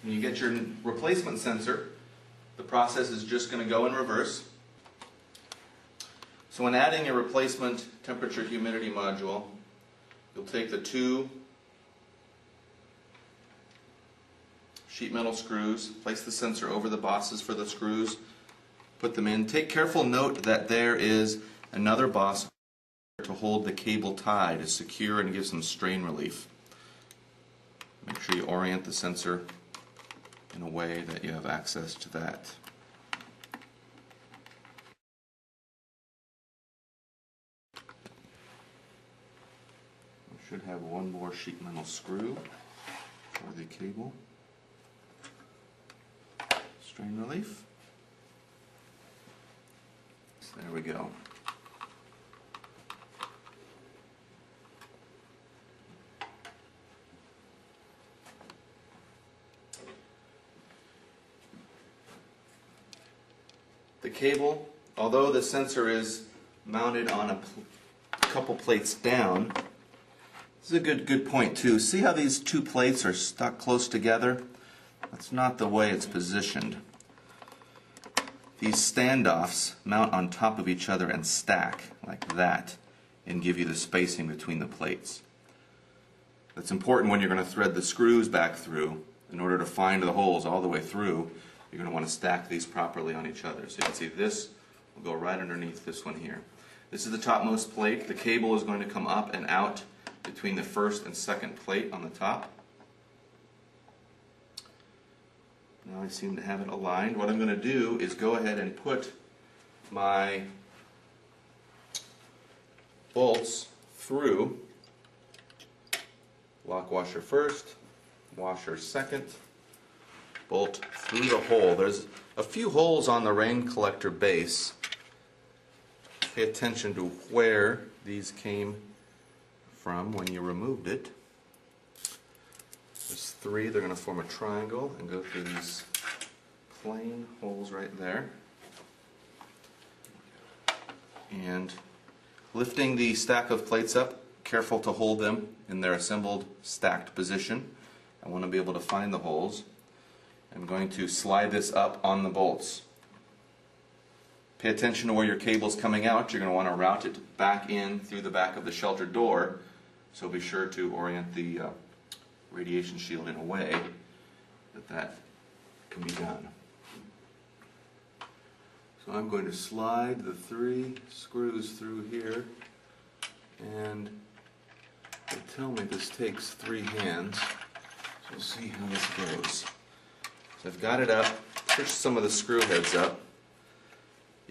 When you get your replacement sensor, the process is just going to go in reverse. So when adding a replacement temperature humidity module, you'll take the two sheet metal screws, place the sensor over the bosses for the screws, put them in. Take careful note that there is another boss to hold the cable tie to secure and give some strain relief. Make sure you orient the sensor in a way that you have access to that. We should have one more sheet metal screw for the cable. Strain relief. So there we go. The cable, although the sensor is mounted on a couple plates down, this is a good point too. See how these two plates are stuck close together? That's not the way it's positioned. These standoffs mount on top of each other and stack like that and give you the spacing between the plates. That's important when you're going to thread the screws back through. In order to find the holes all the way through, you're going to want to stack these properly on each other. So you can see this will go right underneath this one here. This is the topmost plate. The cable is going to come up and out between the first and second plate on the top. Now I seem to have it aligned. What I'm going to do is go ahead and put my bolts through. Lock washer first, washer second. Bolt through the hole. There's a few holes on the rain collector base. Pay attention to where these came from when you removed it. There's three. They're going to form a triangle and go through these plain holes right there. And lifting the stack of plates up, careful to hold them in their assembled stacked position. I want to be able to find the holes. I'm going to slide this up on the bolts. Pay attention to where your cable's coming out. You're going to want to route it back in through the back of the shelter door, so be sure to orient the radiation shield in a way that can be done. So I'm going to slide the three screws through here, and they tell me this takes 3 hands, so we'll see how this goes. So I've got it up, push some of the screw heads up.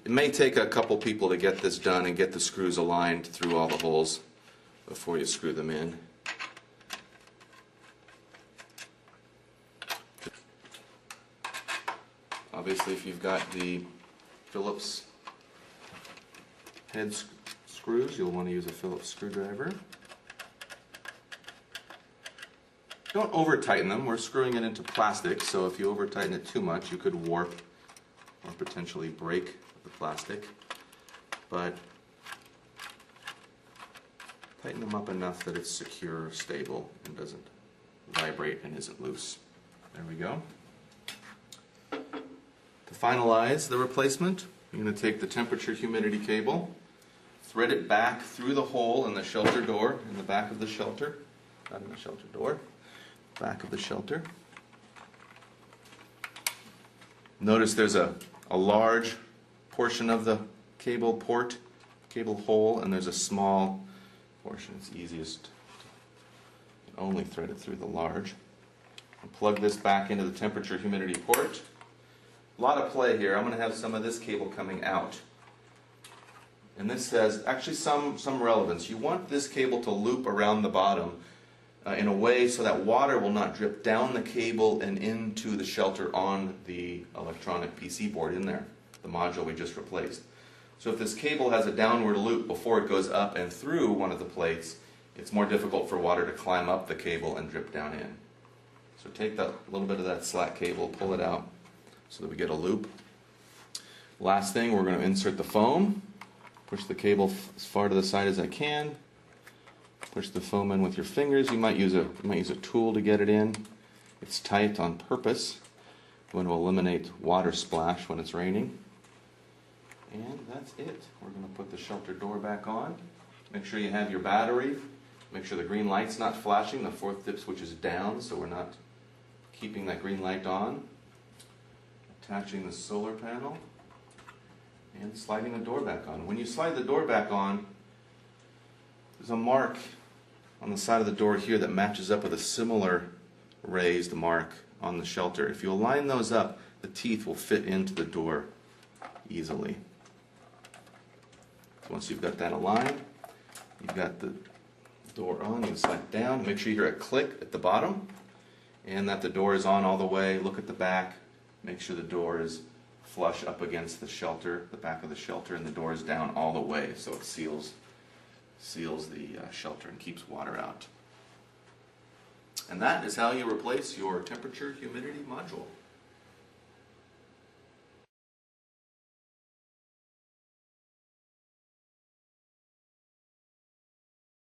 It may take a couple people to get this done and get the screws aligned through all the holes before you screw them in. Obviously, if you've got the Phillips head screws, you'll want to use a Phillips screwdriver. Don't over tighten them. We're screwing it into plastic, so if you over tighten it too much, you could warp or potentially break the plastic. But tighten them up enough that it's secure, stable, and doesn't vibrate and isn't loose. There we go. To finalize the replacement, you're going to take the temperature humidity cable, thread it back through the hole in the shelter door, in the back of the shelter, not in the shelter door, back of the shelter. Notice there's a large portion of the cable port, cable hole, and there's a small portion. It's easiest to only thread it through the large. I'll plug this back into the temperature humidity port. A lot of play here. I'm going to have some of this cable coming out. And this has actually some relevance. You want this cable to loop around the bottom in a way so that water will not drip down the cable and into the shelter on the electronic PC board in there, the module we just replaced. So if this cable has a downward loop before it goes up and through one of the plates, it's more difficult for water to climb up the cable and drip down in. So take that little bit of that slack cable, pull it out so that we get a loop. Last thing, we're going to insert the foam. Push the cable as far to the side as I can. Push the foam in with your fingers. You might use a tool to get it in. It's tight on purpose. We want to eliminate water splash when it's raining. And that's it. We're going to put the shelter door back on. Make sure you have your battery. Make sure the green light's not flashing. The fourth dip switch is down, so we're not keeping that green light on. Attaching the solar panel and sliding the door back on. When you slide the door back on, there's a mark on the side of the door here that matches up with a similar raised mark on the shelter. If you align those up, the teeth will fit into the door easily. So once you've got that aligned, you've got the door on, you can slide it down. Make sure you hear a click at the bottom and that the door is on all the way. Look at the back. Make sure the door is flush up against the shelter, the back of the shelter, and the door is down all the way so it seals the shelter and keeps water out. And that is how you replace your temperature humidity module.